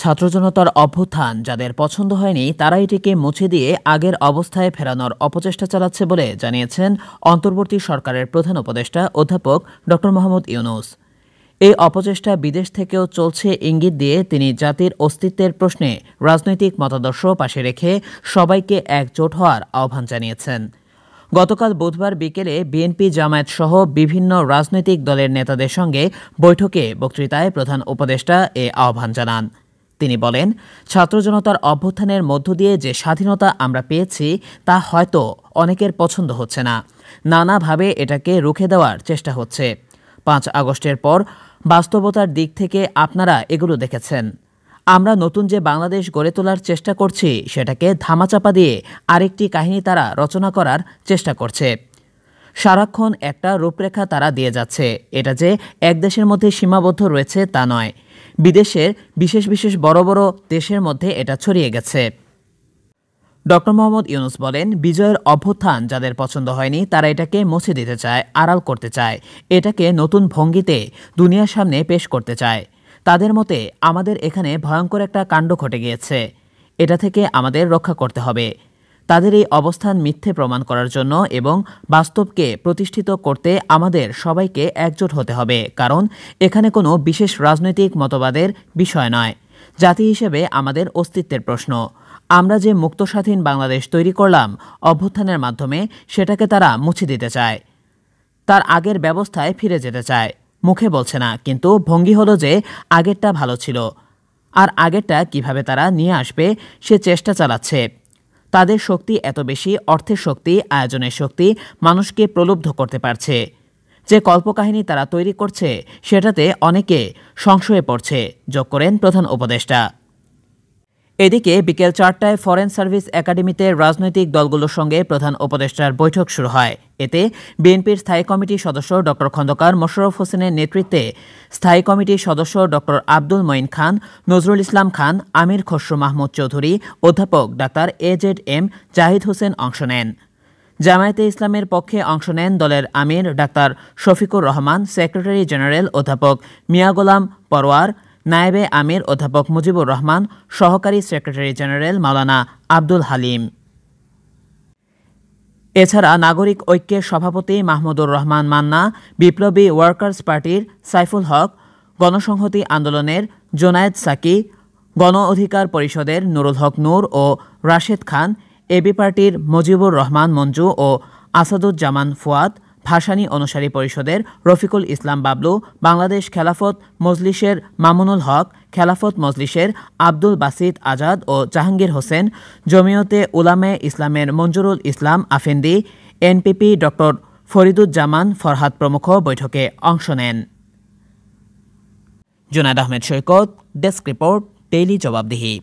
ছাত্র জনতার অভ্যুত্থান যাদের পছন্দ হয়নি তারা এটিকে মুছে দিয়ে আগের অবস্থায় ফেরানোর অপচেষ্টা চালাচ্ছে বলে জানিয়েছেন অন্তর্বর্তী সরকারের প্রধান উপদেষ্টা অধ্যাপক ড মোহাম্মদ ইউনূস। এই অপচেষ্টা বিদেশ থেকেও চলছে ইঙ্গিত দিয়ে তিনি জাতির অস্তিত্বের প্রশ্নে রাজনৈতিক মতাদর্শ পাশে রেখে সবাইকে একজোট হওয়ার আহ্বান জানিয়েছেন। গতকাল বুধবার বিকেলে বিএনপি জামায়াত সহ বিভিন্ন রাজনৈতিক দলের নেতাদের সঙ্গে বৈঠকে বক্তৃতায় প্রধান উপদেষ্টা এ আহ্বান জানান। তিনি বলেন, ছাত্র জনতার অভ্যুত্থানের মধ্য দিয়ে যে স্বাধীনতা আমরা পেয়েছি তা হয়তো অনেকের পছন্দ হচ্ছে না, নানাভাবে এটাকে রুখে দেওয়ার চেষ্টা হচ্ছে। ৫ আগস্টের পর বাস্তবতার দিক থেকে আপনারা এগুলো দেখেছেন। আমরা নতুন যে বাংলাদেশ গড়ে তোলার চেষ্টা করছি সেটাকে ধামাচাপা দিয়ে আরেকটি কাহিনী তারা রচনা করার চেষ্টা করছে। সারাক্ষণ একটা রূপরেখা তারা দিয়ে যাচ্ছে। এটা যে এক দেশের মধ্যে সীমাবদ্ধ রয়েছে তা নয়, বিদেশের বিশেষ বিশেষ বড় বড় দেশের মধ্যে এটা ছড়িয়ে গেছে। ড মোহাম্মদ ইউনূস বলেন, বিজয়ের অভ্যুত্থান যাদের পছন্দ হয়নি তারা এটাকে মুছে দিতে চায়, আড়াল করতে চায়, এটাকে নতুন ভঙ্গিতে দুনিয়ার সামনে পেশ করতে চায়। তাদের মতে আমাদের এখানে ভয়ঙ্কর একটা কাণ্ড ঘটে গিয়েছে, এটা থেকে আমাদের রক্ষা করতে হবে। তাদের এই অবস্থান মিথ্যে প্রমাণ করার জন্য এবং বাস্তবকে প্রতিষ্ঠিত করতে আমাদের সবাইকে একজোট হতে হবে, কারণ এখানে কোনো বিশেষ রাজনৈতিক মতবাদের বিষয় নয়। জাতি হিসেবে আমাদের অস্তিত্বের প্রশ্ন। আমরা যে মুক্ত স্বাধীন বাংলাদেশ তৈরি করলাম অভ্যুত্থানের মাধ্যমে, সেটাকে তারা মুছে দিতে চায়, তার আগের ব্যবস্থায় ফিরে যেতে চায়। মুখে বলছে না, কিন্তু ভঙ্গি হলো যে আগেরটা ভালো ছিল, আর আগেরটা কিভাবে তারা নিয়ে আসবে সে চেষ্টা চালাচ্ছে। তাদের শক্তি এত বেশি, অর্থের শক্তি, আয়োজনের শক্তি মানুষকে প্রলুব্ধ করতে পারছে। যে কল্পকাহিনী তারা তৈরি করছে সেটাতে অনেকে সংশয়ে পড়ছে, যোগ করেন প্রধান উপদেষ্টা। এদিকে বিকেল 4টায় ফরেন সার্ভিস একাডেমিতে রাজনৈতিক দলগুলোর সঙ্গে প্রধান উপদেষ্টার বৈঠক শুরু হয়। এতে বিএনপির স্থায়ী কমিটির সদস্য ড খন্দকার মোশাররফ হোসেনের নেতৃত্বে স্থায়ী কমিটির সদস্য ড আব্দুল মঈন খান, নজরুল ইসলাম খান, আমির খসরু মাহমুদ চৌধুরী, অধ্যাপক ডাক্তার AZM জাহিদ হোসেন অংশ নেন। জামায়াতে ইসলামের পক্ষে অংশ নেন দলের আমির doctor Shafiqur Rahman, secretary general অধ্যাপক মিয়া গোলাম পরওয়ার, নায়েবে আমির অধ্যাপক মুজিবুর রহমান, সহকারী সেক্রেটারি জেনারেল মাওলানা আব্দুল হালিম। এছাড়া নাগরিক ঐক্যের সভাপতি মাহমুদুর রহমান মান্না, বিপ্লবী ওয়ার্কার্স পার্টির সাইফুল হক, গণসংহতি আন্দোলনের জোনায়েদ সাকি, গণ অধিকার পরিষদের নুরুল হক নূর ও রাশেদ খান, এবি পার্টির মুজিবুর রহমান মঞ্জু ও আসাদুজ্জামান ফুয়াদ, ভাসানী অনুসারী পরিষদের রফিকুল ইসলাম বাবলু, বাংলাদেশ খেলাফত মজলিসের মামুনুল হক, খেলাফত মজলিসের আব্দুল বাসিত আজাদ ও জাহাঙ্গীর হোসেন, জমিয়তে উলামায়ে ইসলামের মঞ্জুরুল ইসলাম আফেন্দি, এনপিপি ড ফরিদুজ্জামান ফরহাদ প্রমুখ বৈঠকে অংশ নেন। জুনায়েদ আহমেদ সৈকত, ডেস্ক রিপোর্ট, ডেইলি জবাবদিহি।